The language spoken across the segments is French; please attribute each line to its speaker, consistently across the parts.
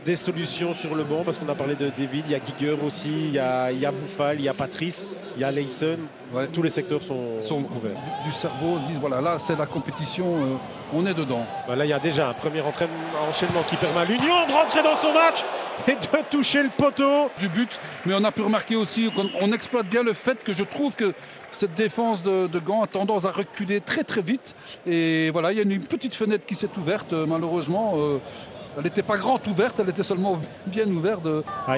Speaker 1: des solutions sur le banc, parce qu'on a parlé de David, il y a Giger aussi, il y a Boufal, il y a Patrice, il y a Leysen.
Speaker 2: Ouais.
Speaker 1: Tous les secteurs sont ouverts.
Speaker 2: Du cerveau, ils disent voilà, là c'est la compétition, on est dedans.
Speaker 1: Là, il y a déjà un premier enchaînement qui permet à l'Union de rentrer dans son match et de toucher le poteau.
Speaker 2: Du but, mais on a pu remarquer aussi qu'on exploite bien le fait que je trouve que cette défense de Gand a tendance à reculer très très vite. Et voilà, il y a une petite fenêtre qui s'est ouverte, malheureusement. Elle n'était pas grande ouverte, elle était seulement bien ouverte.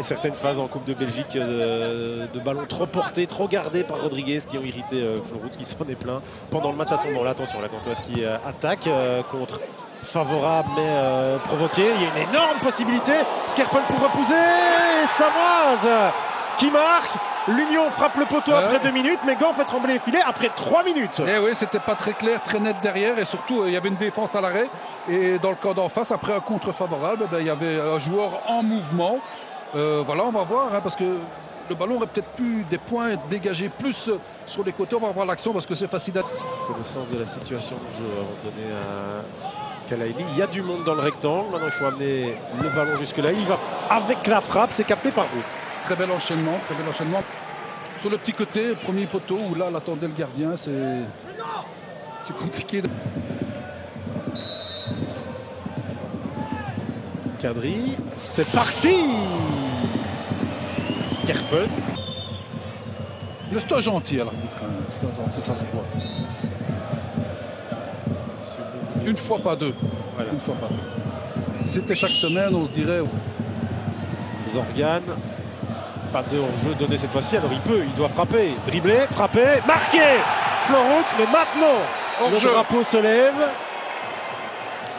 Speaker 1: Certaines phases en Coupe de Belgique de ballons trop portés, trop gardés par Rodriguez qui ont irrité Florut qui s'en est plein pendant le match à son moment. Là, attention, la Gantoise qui attaque contre favorable mais provoqué. Il y a une énorme possibilité. Skerpen pour repousser. Et Samoise qui marque. L'Union frappe le poteau après 2 minutes, mais Gand fait trembler les filets après 3 minutes.
Speaker 2: Et oui, c'était pas très clair, très net derrière, et surtout il y avait une défense à l'arrêt. Et dans le camp d'en face, après un contre favorable, il y avait un joueur en mouvement. Voilà, on va voir, parce que le ballon aurait peut-être pu des points dégager plus sur les côtés. On va voir l'action parce que c'est facile à...
Speaker 1: Connaissance de la situation du jeu avant de donner à Kalaili. Il y a du monde dans le rectangle. Maintenant, il faut amener le ballon jusque-là. Il va avec la frappe, c'est capté par vous.
Speaker 2: Très bel enchaînement, très bel enchaînement. Sur le petit côté, premier poteau, où là, l'attendait le gardien, c'est compliqué.
Speaker 1: Kadri, c'est parti. Skerpen.
Speaker 2: C'est un gentil à l'arbitre, c'est un gentil, ça se voit. Une fois, pas deux. Voilà. Une fois, pas deux. Si c'était chaque semaine, on se dirait...
Speaker 1: Zorgan. Pas de hors-jeu donné cette fois-ci, alors il doit frapper, dribbler, frapper, marquer Florut, mais maintenant le drapeau se lève.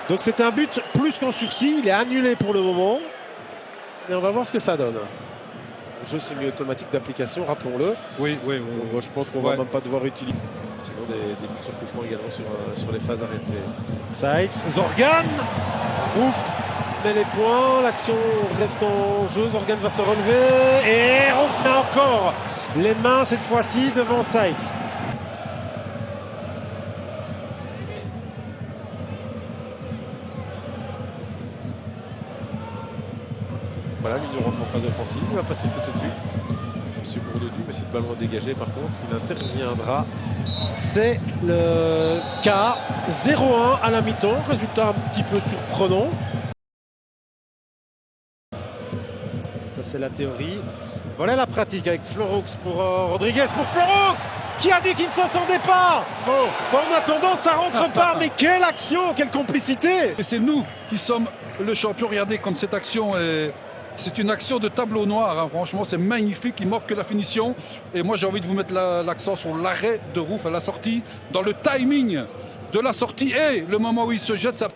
Speaker 1: Donc c'est un but plus qu'en sursis, il est annulé pour le moment. Et on va voir ce que ça donne. Le jeu semi-automatique d'application, rappelons-le.
Speaker 2: Oui.
Speaker 1: Je pense qu'on va même pas devoir utiliser. Sinon des buts sur coup franc également sur les phases arrêtées. Sykes, Zorgan, ouf. Mais les points, l'action reste en jeu, Zorgan va se relever et on met encore les mains cette fois-ci devant Sykes. Voilà, l'Union rentre en phase offensive, il va passer tout de suite. Monsieur Bourdenu, mais si le ballon est dégagé par contre, il interviendra. C'est le cas 0-1 à la mi-temps, résultat un petit peu surprenant. Ça c'est la théorie. Voilà la pratique avec Floroux pour Rodriguez, pour Floroux qui a dit qu'il ne s'entendait pas. Bon, en attendant, ça rentre pas. Mais quelle action, quelle complicité.
Speaker 2: Et c'est nous qui sommes le champion. Regardez comme cette action est... C'est une action de tableau noir. Hein. Franchement, c'est magnifique. Il manque que la finition. Et moi, j'ai envie de vous mettre l'accent sur l'arrêt de Rouff à la sortie. Dans le timing de la sortie et le moment où il se jette. Ça...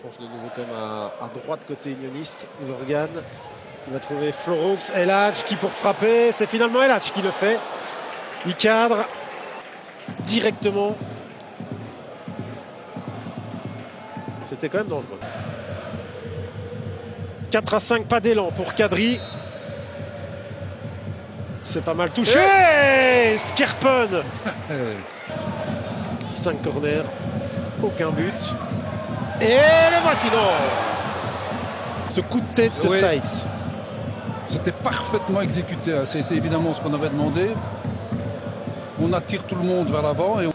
Speaker 1: Penche de nouveau quand même à droite côté unioniste. Zorgan qui va trouver Floroux. Eladj qui pour frapper. C'est finalement Eladj qui le fait. Il cadre directement. C'était quand même dangereux. 4 à 5 pas d'élan pour Kadri. C'est pas mal touché. Skerpen. 5 corners, aucun but. Et le voici, non. Ce coup de tête de Sykes.
Speaker 2: C'était parfaitement exécuté. C'était évidemment ce qu'on avait demandé. On attire tout le monde vers l'avant. Et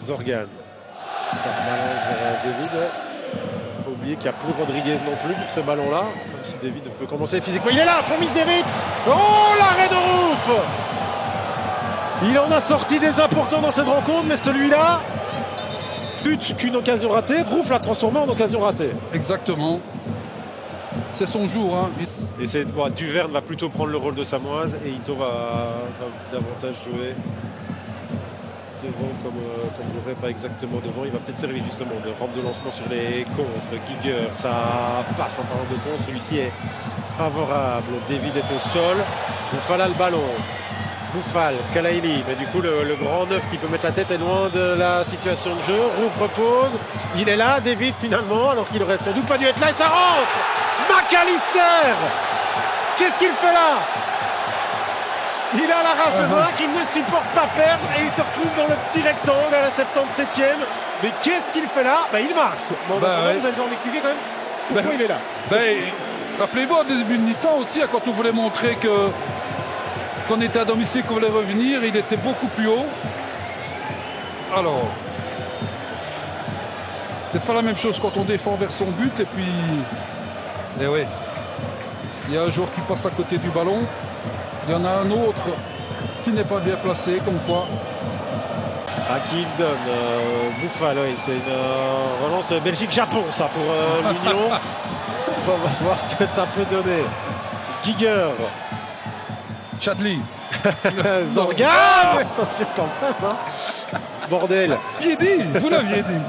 Speaker 1: Zorgan. Ça balance vers David. Pas oublier qu'il n'y a plus Rodriguez non plus pour ce ballon-là. Même si David peut commencer physiquement. Il est là pour Miss David. Oh, l'arrêt de Rouff. Il en a sorti des importants dans cette rencontre, mais celui-là, but qu'une occasion ratée. Rouff l'a transformé en occasion ratée.
Speaker 2: Exactement. C'est son jour. Hein.
Speaker 1: Et c'est Duverne va plutôt prendre le rôle de Samoise et Ito va davantage jouer devant comme l'aurait pas exactement devant. Il va peut-être servir justement de rampe de lancement sur les contres. Giger, ça passe en parlant de contre. Celui-ci est favorable. David est au sol. Boufal a le ballon. Boufal, Kalaili, mais du coup le grand neuf qui peut mettre la tête est loin de la situation de jeu. Rouff repose, il est là, David finalement, alors qu'il aurait sans doute pas dû être là et ça rentre. McAllister, qu'est-ce qu'il fait là? Il a la rage de main qu'il ne supporte pas perdre et il se retrouve dans le petit rectangle à la 77e. Mais qu'est-ce qu'il fait là? Il marque. Bon, vous allez devoir m'expliquer quand même Pourquoi il est là?
Speaker 2: Rappelez-vous, au début de mi-temps aussi, quand on voulait montrer qu'on était à domicile, qu'on voulait revenir, il était beaucoup plus haut. Alors, c'est pas la même chose quand on défend vers son but et puis... Eh oui, il y a un joueur qui passe à côté du ballon, il y en a un autre qui n'est pas bien placé, comme quoi.
Speaker 1: Qui donne Bouffal, oui, c'est une relance Belgique-Japon, ça, pour l'Union. On va voir ce que ça peut donner. Giger.
Speaker 2: Chadli.
Speaker 1: Zorgan. Attention quand même, hein. Bordel.
Speaker 2: L'aviez dit, vous l'aviez dit.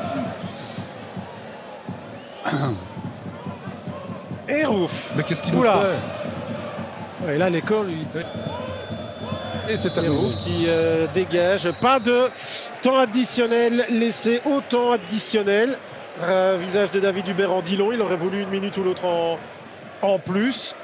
Speaker 1: Et Rouf.
Speaker 2: Mais qu'est-ce qu'il nous fait?
Speaker 1: Et là, l'école, lui.
Speaker 2: Et c'est
Speaker 1: Et Rouf qui dégage. Pas de temps additionnel laissé au temps additionnel. Visage de David Hubert en dit long. Il aurait voulu une minute ou l'autre en plus.